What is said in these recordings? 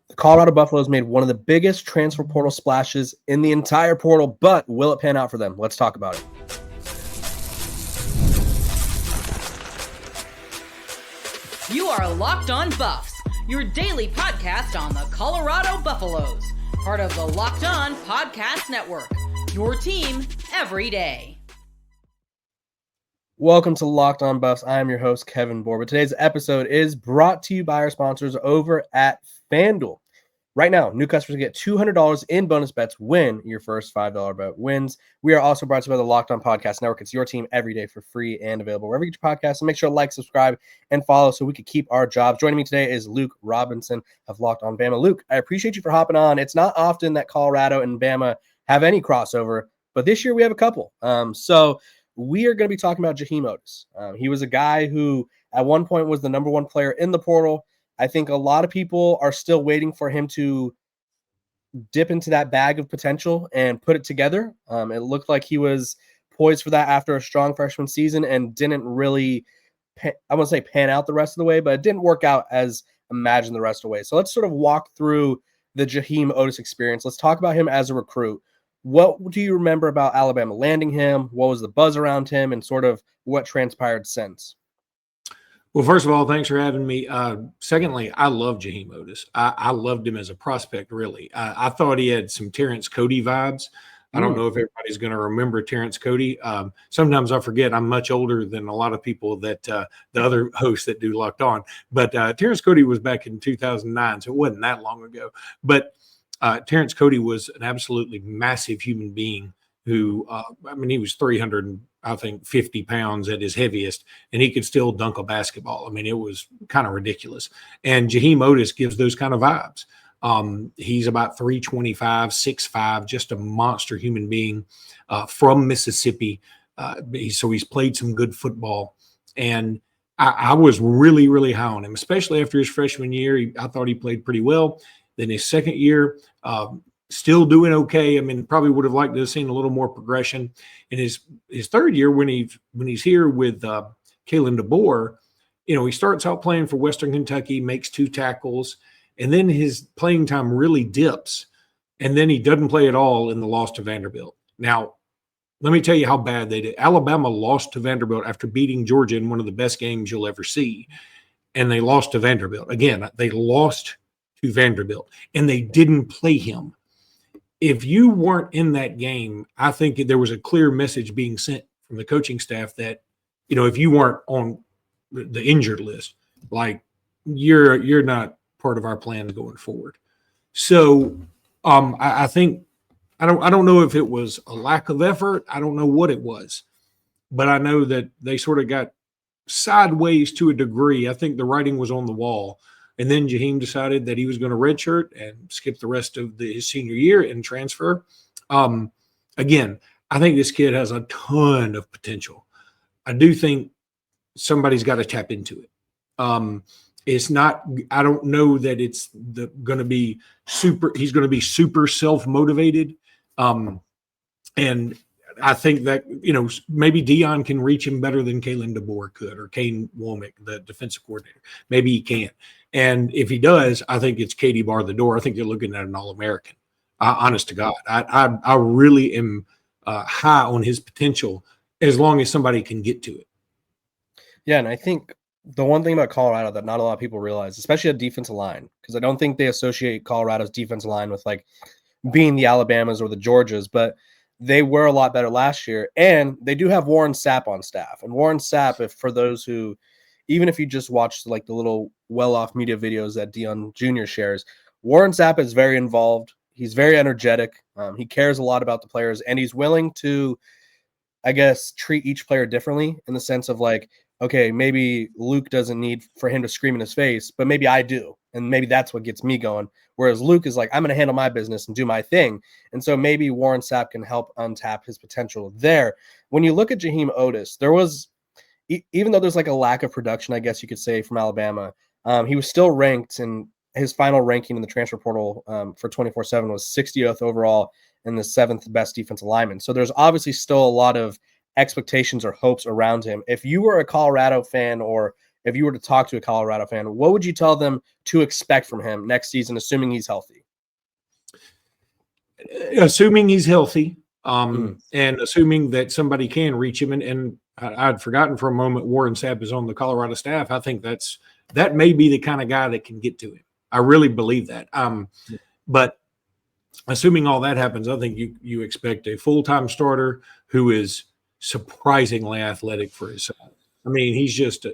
The Colorado Buffaloes made one of the biggest transfer portal splashes in the entire portal, but will it pan out for them? Let's talk about it. You are Locked On Buffs, your daily podcast on the Colorado Buffaloes, part of the Locked On Podcast Network, your team every day. Welcome to Locked On Buffs. I am your host, Kevin Bohr. Today's episode is brought to you by our sponsors over at FanDuel. Right now, new customers get $200 in bonus bets when your first $5 bet wins. We are also brought to you by the Locked On Podcast Network. It's your team every day for free and available wherever you get your podcasts. So make sure to like, subscribe, and follow so we can keep our jobs. Joining me today is Luke Robinson of Locked On Bama. Luke, I appreciate you for hopping on. It's not often that Colorado and Bama have any crossover, but this year we have a couple. So we are going to be talking about Jaheim Oatis. He was a guy who at one point was the number one player in the portal. I think a lot of people are still waiting for him to dip into that bag of potential and put it together. It looked like he was poised for that after a strong freshman season and didn't really, I won't say pan out the rest of the way, but it didn't work out as imagined the rest of the way. So let's sort of walk through the Jaheim Oatis experience. Let's talk about him as a recruit. What do you remember about Alabama landing him? What was the buzz around him and sort of what transpired since? Well, first of all, thanks for having me. Secondly, I love Jaheim Oatis. I loved him as a prospect, really. I thought he had some Terrence Cody vibes. I don't know if everybody's going to remember Terrence Cody. Sometimes I forget I'm much older than a lot of people that the other hosts that do Locked On. But Terrence Cody was back in 2009, so it wasn't that long ago. But Terrence Cody was an absolutely massive human being who, he was 350 pounds at his heaviest, and he could still dunk a basketball. It was kind of ridiculous. And Jaheim Oatis gives those kind of vibes. He's about 325, 6'5", just a monster human being from Mississippi. So he's played some good football. And I was really, really high on him, especially after his freshman year. I thought he played pretty well. Then his second year, still doing okay. Probably would have liked to have seen a little more progression. In his third year, when he's here with Kalen DeBoer, he starts out playing for Western Kentucky, makes 2 tackles, and then his playing time really dips, and then he doesn't play at all in the loss to Vanderbilt. Now, let me tell you how bad they did. Alabama lost to Vanderbilt after beating Georgia in one of the best games you'll ever see, and they lost to Vanderbilt. Again, they lost to Vanderbilt, and they didn't play him. If you weren't in that game, I think there was a clear message being sent from the coaching staff that, if you weren't on the injured list, like you're not part of our plans going forward. So I think I don't know if it was a lack of effort. I don't know what it was, but I know that they sort of got sideways to a degree. I think the writing was on the wall. And then Jaheim decided that he was going to redshirt and skip the rest of his senior year and transfer. Again, I think this kid has a ton of potential. I do think somebody's got to tap into it. It's not – I don't know that it's going to be super – he's going to be super self-motivated. And I think that, maybe Deion can reach him better than Kalen DeBoer could, or Kane Womack, the defensive coordinator. Maybe he can. And if he does, I think it's Katie bar the door. I think you're looking at an All-American. Honest to God, I really am high on his potential as long as somebody can get to it. Yeah, and I think the one thing about Colorado that not a lot of people realize, especially at defensive line, because I don't think they associate Colorado's defensive line with like being the Alabamas or the Georgias, but they were a lot better last year. And they do have Warren Sapp on staff. And Warren Sapp, for those who, even if you just watch like the little well-off media videos that Deion Jr. shares, Warren Sapp is very involved. He's very energetic. He cares a lot about the players, and he's willing to, I guess, treat each player differently in the sense of like, okay, maybe Luke doesn't need for him to scream in his face, but maybe I do. And maybe that's what gets me going. Whereas Luke is like, I'm going to handle my business and do my thing. And so maybe Warren Sapp can help untap his potential there. When you look at Jaheim Oatis, there was, even though there's like a lack of production, I guess you could say, from Alabama, he was still ranked, and his final ranking in the transfer portal for 24/7 was 60th overall and the 7th best defensive lineman. So there's obviously still a lot of expectations or hopes around him. If you were a Colorado fan or if you were to talk to a Colorado fan, what would you tell them to expect from him next season, assuming he's healthy? Assuming he's healthy, and assuming that somebody can reach him. And I'd forgotten for a moment Warren Sapp is on the Colorado staff. I think that may be the kind of guy that can get to him. I really believe that. But assuming all that happens, I think you expect a full-time starter who is surprisingly athletic for his size. I mean, he's just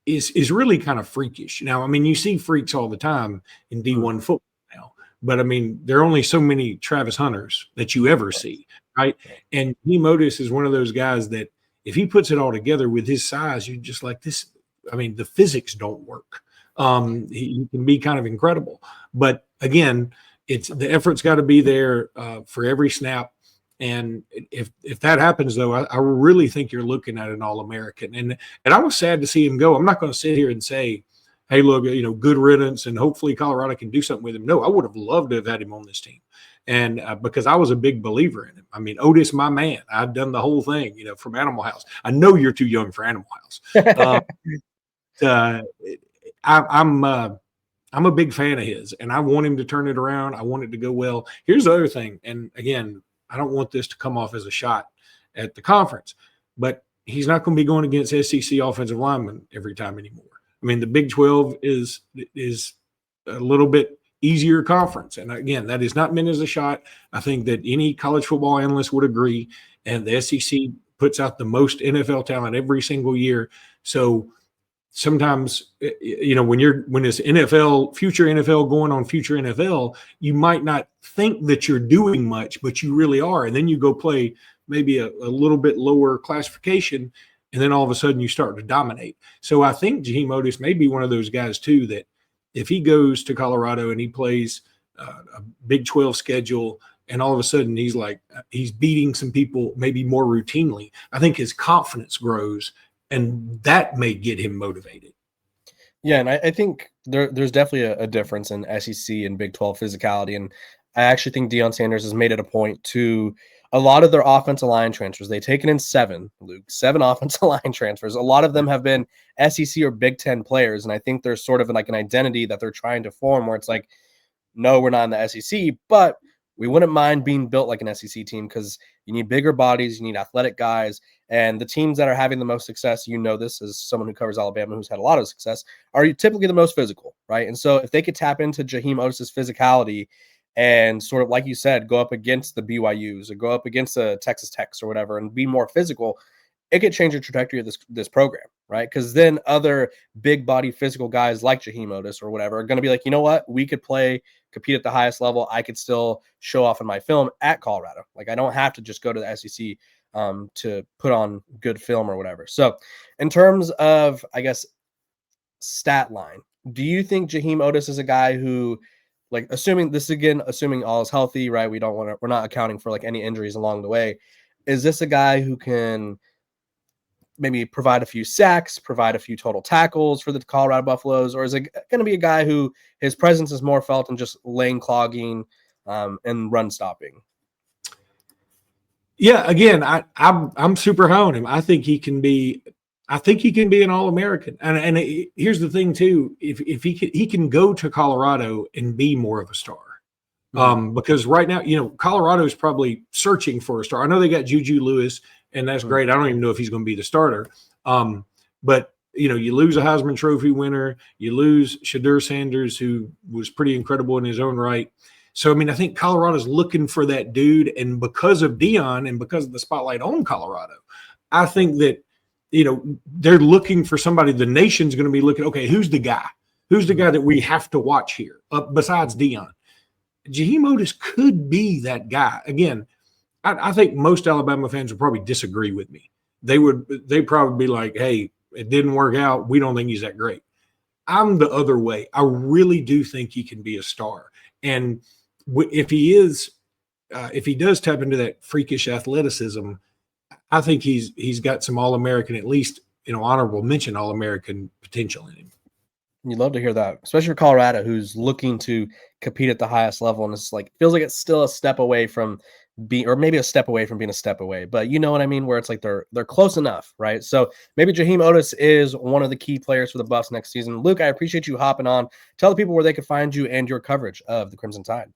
is really kind of freakish. Now, I mean, you see freaks all the time in D1 football now, but I mean, there are only so many Travis Hunters that you ever see, right? And Jaheim Oatis is one of those guys that if he puts it all together with his size, you're just like this. I mean, the physics don't work. He can be kind of incredible, but again, the effort's got to be there for every snap. And if that happens, though, I really think you're looking at an All-American. And I was sad to see him go. I'm not going to sit here and say, hey, look, good riddance, and hopefully Colorado can do something with him. No, I would have loved to have had him on this team. And because I was a big believer in him. I mean, Otis, my man, I've done the whole thing, from Animal House. I know you're too young for Animal House. I'm a big fan of his, and I want him to turn it around. I want it to go well. Here's the other thing, and again, I don't want this to come off as a shot at the conference, but he's not going to be going against SEC offensive linemen every time anymore. I mean, the Big 12 is a little bit easier conference, and again, that is not meant as a shot. I think that any college football analyst would agree, and the SEC puts out the most NFL talent every single year. So sometimes, when it's NFL, future NFL going on future NFL, you might not think that you're doing much, but you really are. And then you go play maybe a little bit lower classification, and then all of a sudden you start to dominate. So I think Jaheim Oatis may be one of those guys too, that if he goes to Colorado and he plays a Big 12 schedule, and all of a sudden he's beating some people maybe more routinely, I think his confidence grows, and that may get him motivated. Yeah, and I think there's definitely a difference in SEC and Big 12 physicality. And I actually think Deion Sanders has made it a point to a lot of their offensive line transfers. They've taken in seven offensive line transfers. A lot of them have been SEC or Big 10 players. And I think there's sort of like an identity that they're trying to form where it's like, no, we're not in the SEC, but we wouldn't mind being built like an SEC team because you need bigger bodies, you need athletic guys, and the teams that are having the most success, this as someone who covers Alabama who's had a lot of success, are typically the most physical, right? And so if they could tap into Jaheim Oatis' physicality and sort of, like you said, go up against the BYUs or go up against the Texas Techs or whatever and be more physical, it could change the trajectory of this program, right? Because then other big body physical guys like Jaheim Oatis or whatever are going to be like, you know what? We could compete at the highest level. I could still show off in my film at Colorado. Like, I don't have to just go to the SEC to put on good film or whatever. So in terms of, I guess, stat line, do you think Jaheim Oatis is a guy who, like, assuming all is healthy, right? We're not accounting for like any injuries along the way. Is this a guy who can maybe provide a few sacks, provide a few total tackles for the Colorado Buffaloes, or is it going to be a guy who his presence is more felt in just lane clogging and run stopping? Yeah, again, I'm super high on him. I think he can be an All-American. And here's the thing too: if he can go to Colorado and be more of a star. Because right now, Colorado is probably searching for a star. I know they got Juju Lewis, and that's great. I don't even know if he's going to be the starter. But you lose a Heisman Trophy winner, you lose Cedarian Sanders, who was pretty incredible in his own right. So, I mean, I think Colorado's looking for that dude, and because of Deion and because of the spotlight on Colorado, I think that, they're looking for somebody. The nation's going to be looking, okay, who's the guy? Who's the guy that we have to watch here besides Deion? Jaheim Oatis could be that guy. Again, I think most Alabama fans would probably disagree with me. They'd probably be like, hey, it didn't work out. We don't think he's that great. I'm the other way. I really do think he can be a star. And if he does tap into that freakish athleticism, I think he's got some All-American, at least, honorable mention All-American potential in him. You'd love to hear that, especially for Colorado, who's looking to compete at the highest level. And it's like, feels like it's still a step away from or maybe a step away from being a step away, but you know what I mean, where it's like they're close enough, right? So maybe Jaheim Oatis is one of the key players for the Buffs next season. Luke, I appreciate you hopping on. Tell the people where they can find you and your coverage of the Crimson Tide.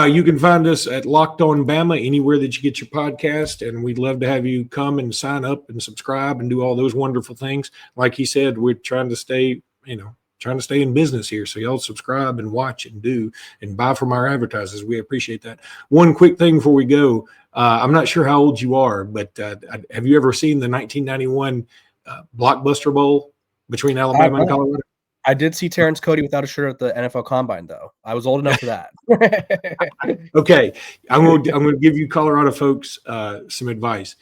You can find us at Locked On Bama, anywhere that you get your podcast, and we'd love to have you come and sign up and subscribe and do all those wonderful things. Like he said, we're trying to stay in business here. So y'all subscribe and watch and do and buy from our advertisers. We appreciate that. One quick thing before we go. I'm not sure how old you are, but have you ever seen the 1991 Blockbuster Bowl between Alabama and Colorado? I did see Terrence Cody without a shirt at the NFL Combine, though. I was old enough for that. Okay. I'm going to give you Colorado folks some advice.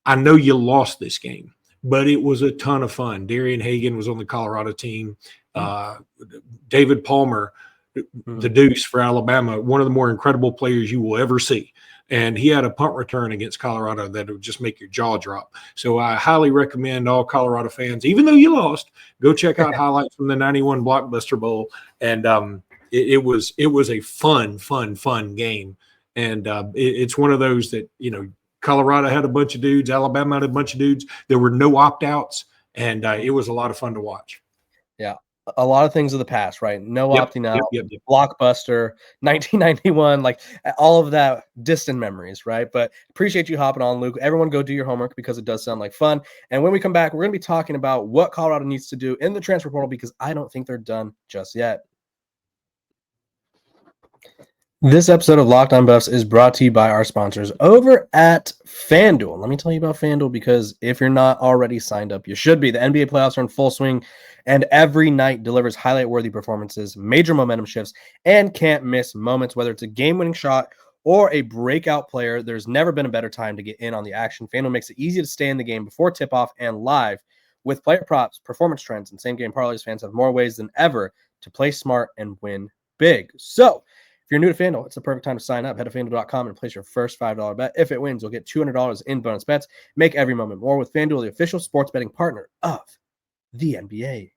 I know you lost this game, but it was a ton of fun. Darian Hagan was on the Colorado team. David Palmer, the Deuce for Alabama, one of the more incredible players you will ever see. And he had a punt return against Colorado that would just make your jaw drop. So I highly recommend all Colorado fans, even though you lost, go check out highlights from the 91 Blockbuster Bowl. And it was a fun game. And it's one of those that, Colorado had a bunch of dudes, Alabama had a bunch of dudes. There were no opt-outs, and it was a lot of fun to watch. Yeah. A lot of things of the past, right? No opting out, yep. Blockbuster, 1991, like all of that distant memories, right? But appreciate you hopping on, Luke. Everyone go do your homework because it does sound like fun. And when we come back, we're going to be talking about what Colorado needs to do in the transfer portal because I don't think they're done just yet. This episode of Locked On Buffs is brought to you by our sponsors over at FanDuel. Let me tell you about FanDuel because if you're not already signed up, you should be. The NBA playoffs are in full swing, and every night delivers highlight-worthy performances, major momentum shifts, and can't-miss moments. Whether it's a game-winning shot or a breakout player, there's never been a better time to get in on the action. FanDuel makes it easy to stay in the game before tip-off and live. With player props, performance trends, and same-game parlays, fans have more ways than ever to play smart and win big. So, if you're new to FanDuel, it's the perfect time to sign up. Head to FanDuel.com and place your first $5 bet. If it wins, you'll get $200 in bonus bets. Make every moment more with FanDuel, the official sports betting partner of the NBA.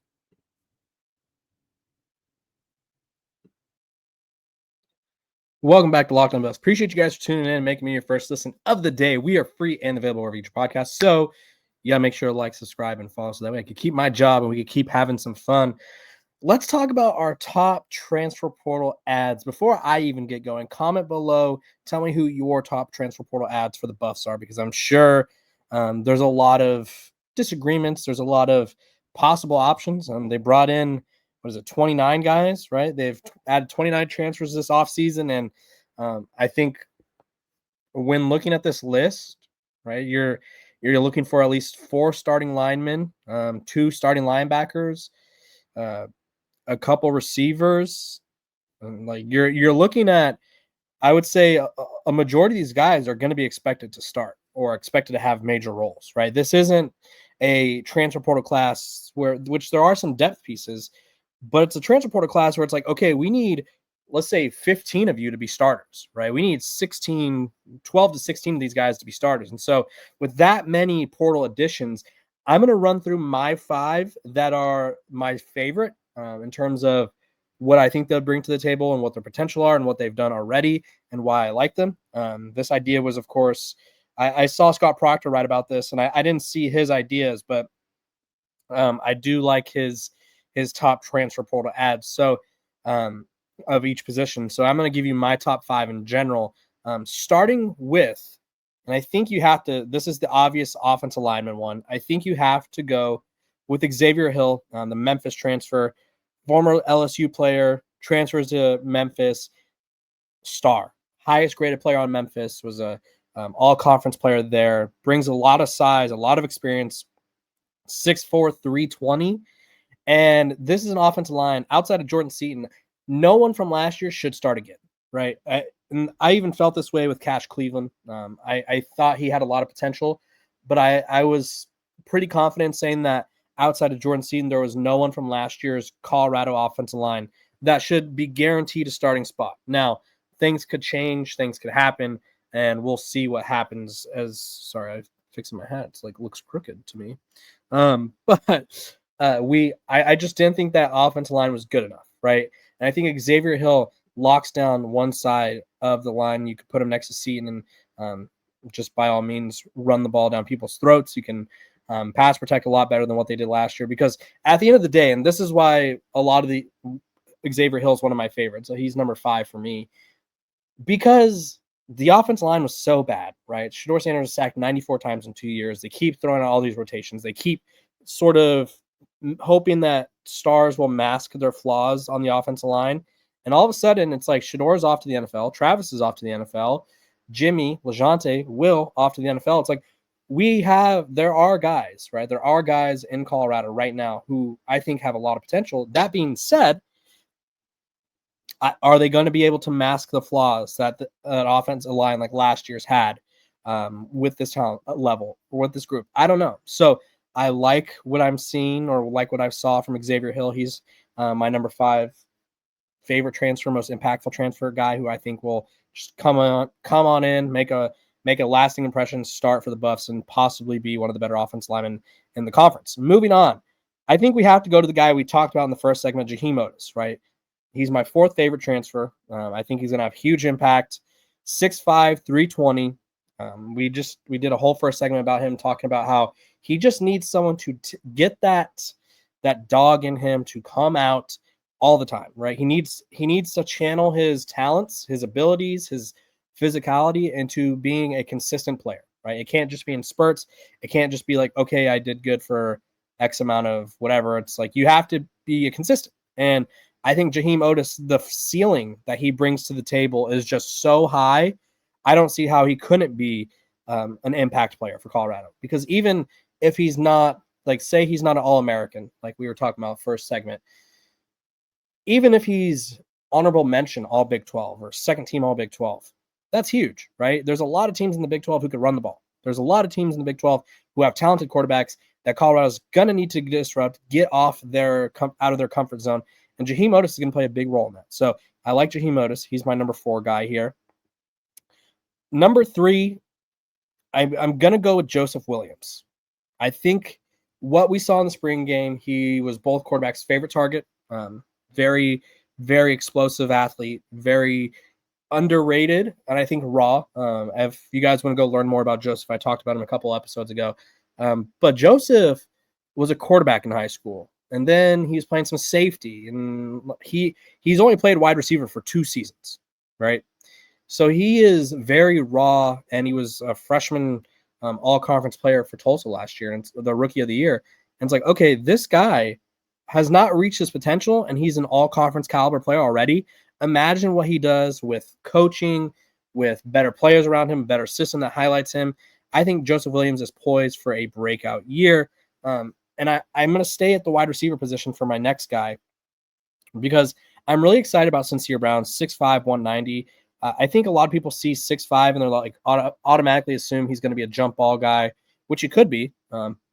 Welcome back to Locked On Buffs. Appreciate you guys for tuning in and making me your first listen of the day. We are free and available wherever you get your podcast. So you got to make sure to like, subscribe, and follow so that way I can keep my job and we can keep having some fun. Let's talk about our top transfer portal ads. Before I even get going, comment below. Tell me who your top transfer portal ads for the Buffs are, because I'm sure there's a lot of disagreements. There's a lot of possible options. They brought in, 29 guys, right? They've added 29 transfers this offseason. And I think when looking at this list, right, you're looking for at least 4 starting linemen, 2 starting linebackers, a couple receivers. Like you're looking at, I would say a majority of these guys are going to be expected to start or expected to have major roles, right? This isn't a transfer portal class which there are some depth pieces, but it's a transfer portal class where it's like, okay, we need, let's say 15 of you to be starters, right? We need 12 to 16 of these guys to be starters. And so with that many portal additions, I'm going to run through my 5 that are my favorite in terms of what I think they'll bring to the table and what their potential are and what they've done already and why I like them. This idea was, of course, I saw Scott Proctor write about this, and I didn't see his ideas, but I do like his top transfer portal ads. So of each position. So I'm going to give you my top 5 in general, starting with, and I think you have to, this is the obvious offensive lineman one. I think you have to go with Xavier Hill, the Memphis transfer, former LSU player, transfers to Memphis, star, highest graded player on Memphis, was a all-conference player there, brings a lot of size, a lot of experience, 6'4", 320. And this is an offensive line outside of Jordan Seaton. No one from last year should start again, right? And I even felt this way with Cash Cleveland. I thought he had a lot of potential, but I was pretty confident saying that outside of Jordan Seaton, there was no one from last year's Colorado offensive line that should be guaranteed a starting spot. Now, things could change, things could happen, and we'll see what happens sorry, I'm fixing my hat. It's like, looks crooked to me. But I just didn't think that offensive line was good enough, right? And I think Xavier Hill locks down one side of the line. You could put him next to Seton and just by all means run the ball down people's throats. You can pass protect a lot better than what they did last year, because at the end of the day, and this is why a lot of the Xavier Hill is one of my favorites. So he's number 5 for me, because the offensive line was so bad, right? Shedeur Sanders was sacked 94 times in 2 years. They keep throwing out all these rotations. They keep sort of hoping that stars will mask their flaws on the offensive line. And all of a sudden, it's like Shedeur's off to the NFL. Travis is off to the NFL. Jimmy, LeJounte, Will off to the NFL. It's like there are guys, right? There are guys in Colorado right now who I think have a lot of potential. That being said, are they going to be able to mask the flaws that an offensive line like last year's had with this talent level or with this group? I don't know. So I like what I'm seeing, or like what I saw from Xavier Hill. He's my number 5 favorite transfer, most impactful transfer guy, who I think will just come on in, make a lasting impression, start for the Buffs, and possibly be one of the better offensive linemen in the conference. Moving on, I think we have to go to the guy we talked about in the first segment, Jaheim Oatis, right? He's my 4th favorite transfer. I think he's going to have huge impact. 6'5", 320. We did a whole first segment about him, talking about how he just needs someone to get that dog in him to come out all the time, right? He needs to channel his talents, his abilities, his physicality into being a consistent player, right? It can't just be in spurts. It can't just be like, okay, I did good for X amount of whatever. It's like you have to be consistent. And I think Jaheim Oatis, the ceiling that he brings to the table is just so high. I don't see how he couldn't be an impact player for Colorado, because even if he's not, like, say he's not an All-American, like we were talking about first segment, even if he's honorable mention All Big 12 or second team All Big 12, that's huge, right? There's a lot of teams in the Big 12 who could run the ball. There's a lot of teams in the Big 12 who have talented quarterbacks that Colorado's going to need to disrupt, get off out of their comfort zone. And Jaheim Oatis is going to play a big role in that. So I like Jaheim Oatis. He's my number 4 guy here. Number 3, I'm going to go with Joseph Williams. I think what we saw in the spring game, he was both quarterbacks' favorite target. Very, very explosive athlete, very underrated, and I think raw. If you guys want to go learn more about Joseph, I talked about him a couple episodes ago. But Joseph was a quarterback in high school, and then he was playing some safety, and he's only played wide receiver for 2 seasons, right? So he is very raw, and he was a freshman all-conference player for Tulsa last year, and the rookie of the year. And it's like, okay, this guy has not reached his potential, and he's an all-conference caliber player already. Imagine what he does with coaching, with better players around him, better system that highlights him. I think Joseph Williams is poised for a breakout year. And I'm going to stay at the wide receiver position for my next guy, because I'm really excited about Sincere Brown, 6'5", 190. I think a lot of people see 6'5", and they're like automatically assume he's going to be a jump ball guy, which he could be.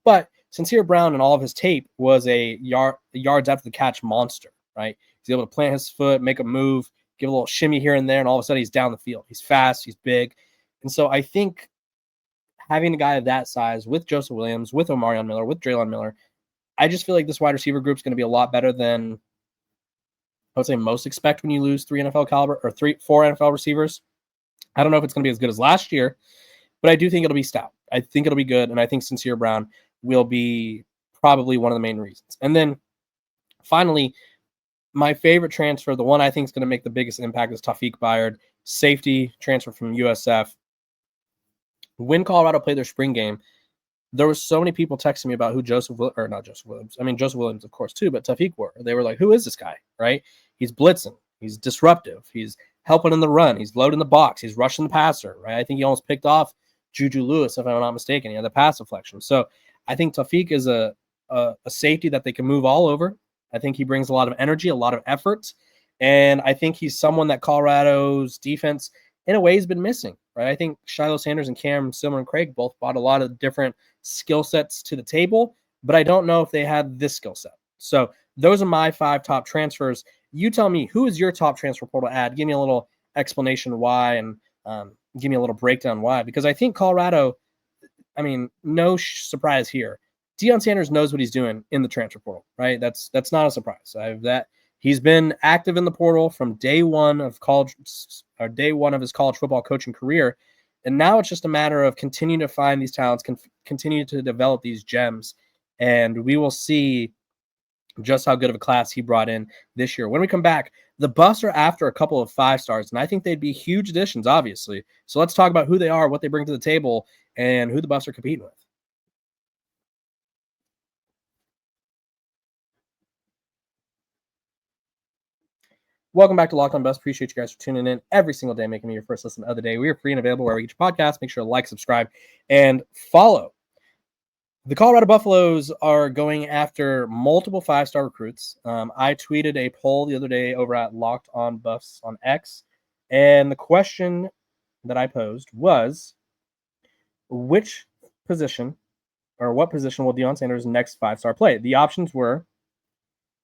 But Sincere Brown and all of his tape was a yards after the catch monster, right? He's able to plant his foot, make a move, give a little shimmy here and there, and all of a sudden he's down the field. He's fast, he's big. And so I think having a guy of that size with Joseph Williams, with Omarion Miller, with Draylon Miller, I just feel like this wide receiver group is going to be a lot better than I would say most expect when you lose 4 NFL receivers. I don't know if it's going to be as good as last year, but I do think it'll be stout. I think it'll be good, and I think Sincere Brown will be probably one of the main reasons. And then finally, my favorite transfer, the one I think is going to make the biggest impact, is Taufik Bayard, safety transfer from USF. When Colorado played their spring game, there was so many people texting me about who Joseph Williams, of course, too, but Taufik were. They were like, who is this guy, right? He's blitzing. He's disruptive. He's helping in the run. He's loading the box. He's rushing the passer, right? I think he almost picked off Juju Lewis, if I'm not mistaken. He had the pass deflection. So I think Taufik is a safety that they can move all over. I think he brings a lot of energy, a lot of effort, and I think he's someone that Colorado's defense, in a way, has been missing, right? I think Shiloh Sanders and Cam Silver-Craig both brought a lot of different skill sets to the table, but I don't know if they had this skill set. So those are my 5 top transfers. You tell me, who is your top transfer portal ad? Give me a little explanation why, and give me a little breakdown why, because I think Colorado, no surprise here. Deion Sanders knows what he's doing in the transfer portal, right? That's not a surprise. He's been active in the portal from day one of his college football coaching career. And now it's just a matter of continuing to find these talents, continue to develop these gems. And we will see just how good of a class he brought in this year. When we come back, the Buffs are after a couple of 5-stars, and I think they'd be huge additions, obviously. So let's talk about who they are, what they bring to the table, and who the Buffs are competing with. Welcome back to Locked On Buffs. Appreciate you guys for tuning in every single day, making me your first listen of the day. We are free and available wherever you get your podcasts. Make sure to like, subscribe, and follow. The Colorado Buffaloes are going after multiple 5-star recruits. I tweeted a poll the other day over at Locked On Buffs on X, and the question that I posed was, what position will Deion Sanders' next 5-star play? The options were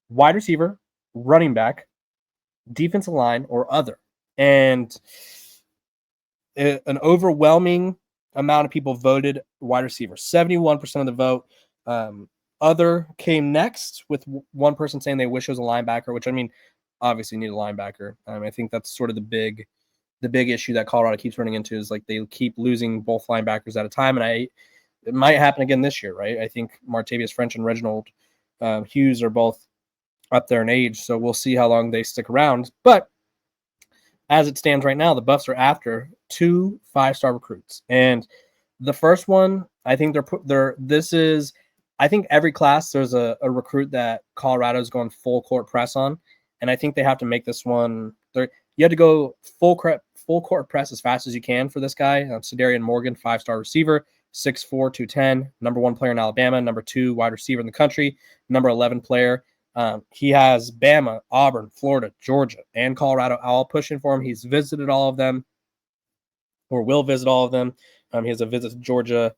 wide receiver, running back, defensive line, or other. And an overwhelming amount of people voted wide receiver. 71% of the vote. Other came next, with one person saying they wish it was a linebacker, which, I mean, obviously need a linebacker. I think that's sort of the big issue that Colorado keeps running into, is like they keep losing both linebackers at a time. And it might happen again this year, right? I think Martavius French and Reginald Hughes are both up there in age, so we'll see how long they stick around. But as it stands right now, the Buffs are after 2 5-star recruits, and the first one, I think I think every class there's a recruit that Colorado is going full court press on, and I think they have to make this one. You have to go full court press as fast as you can for this guy. Cedarian Morgan, 5-star receiver, 6'4", 210, number 1 player in Alabama, number 2 wide receiver in the country, number 11 player. He has Bama, Auburn, Florida, Georgia, and Colorado all pushing for him. He's visited all of them, or will visit all of them. He has a visit to Georgia.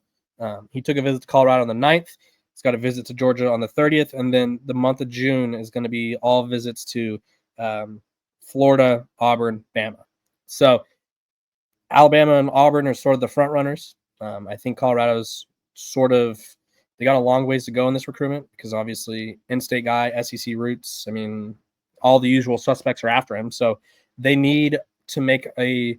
He took a visit to Colorado on the 9th. He's got a visit to Georgia on the 30th. And then the month of June is going to be all visits to Florida, Auburn, Bama. So Alabama and Auburn are sort of the front runners. I think Colorado's they got a long ways to go in this recruitment, because obviously in-state guy, SEC roots. I mean, all the usual suspects are after him. So they need to make a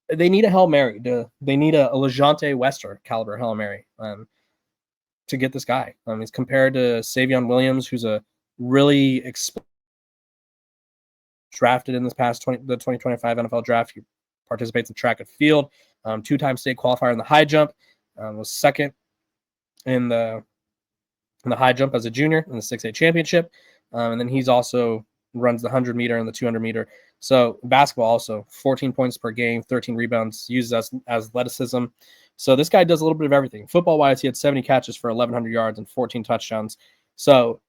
Hail Mary. They need a LeJohntay Wester caliber Hail Mary to get this guy. He's compared to Savion Williams, who's a really drafted in this past the 2025 NFL draft. He participates in track and field, 2-time state qualifier in the high jump, was second in the high jump as a junior in the 6A championship. And then he's also runs the 100-meter and the 200-meter. So basketball also, 14 points per game, 13 rebounds, uses as athleticism. So this guy does a little bit of everything. Football-wise, he had 70 catches for 1,100 yards and 14 touchdowns. So,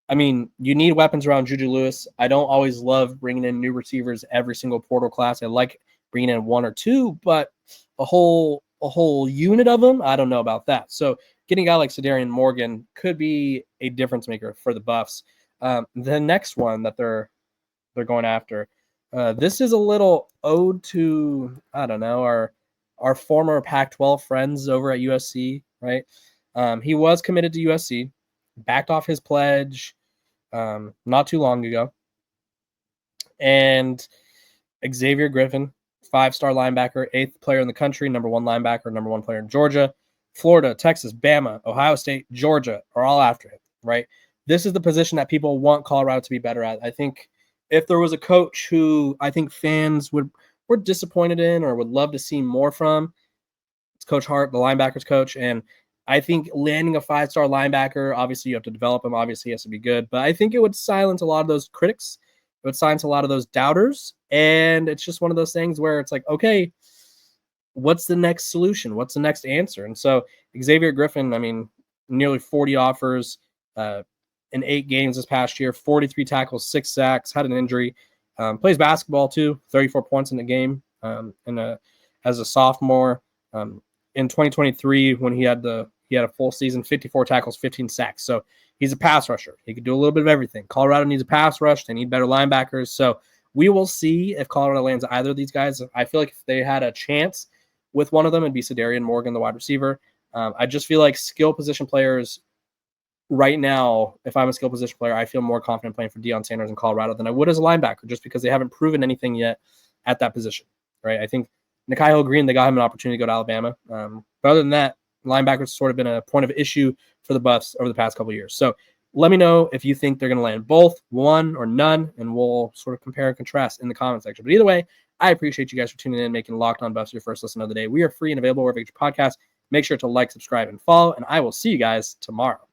I mean, you need weapons around Juju Lewis. I don't always love bringing in new receivers every single portal class. I like bringing in 1 or 2, but a whole unit of them, I don't know about that. So getting a guy like Cedarian Morgan could be a difference maker for the Buffs. The next one that they're going after, this is a little ode to, I don't know, our former Pac-12 friends over at USC, right? He was committed to USC, backed off his pledge not too long ago. And Xavier Griffin, 5-star linebacker, 8th player in the country, number 1 linebacker, number 1 player in Georgia. Florida, Texas, Bama, Ohio State, Georgia are all after him, right? This is the position that people want Colorado to be better at. I think if there was a coach who I think fans were disappointed in or would love to see more from, it's Coach Hart, the linebackers coach. And I think landing a 5-star linebacker, obviously you have to develop him. Obviously he has to be good. But I think it would silence a lot of those critics. It would silence a lot of those doubters. And it's just one of those things where it's like, okay, what's the next solution? What's the next answer? And so Xavier Griffin, I mean, nearly 40 offers in 8 games this past year, 43 tackles, 6 sacks, had an injury, plays basketball too, 34 points in the game as a sophomore. In 2023, when he had a full season, 54 tackles, 15 sacks. So he's a pass rusher. He could do a little bit of everything. Colorado needs a pass rush. They need better linebackers. So we will see if Colorado lands either of these guys. I feel like if they had a chance with one of them, it'd be Cedarian Morgan, the wide receiver. I just feel like skill position players right now, if I'm a skill position player, I feel more confident playing for Deion Sanders in Colorado than I would as a linebacker, just because they haven't proven anything yet at that position, right? I think Nikhai Hill-Green, they got him an opportunity to go to Alabama. But other than that, linebackers sort of been a point of issue for the Buffs over the past couple of years. So let me know if you think they're going to land both, one, or none, and we'll sort of compare and contrast in the comment section. But either way, I appreciate you guys for tuning in, making Locked On Buffs your first listen of the day. We are free and available wherever you get your podcast. Make sure to like, subscribe, and follow, and I will see you guys tomorrow.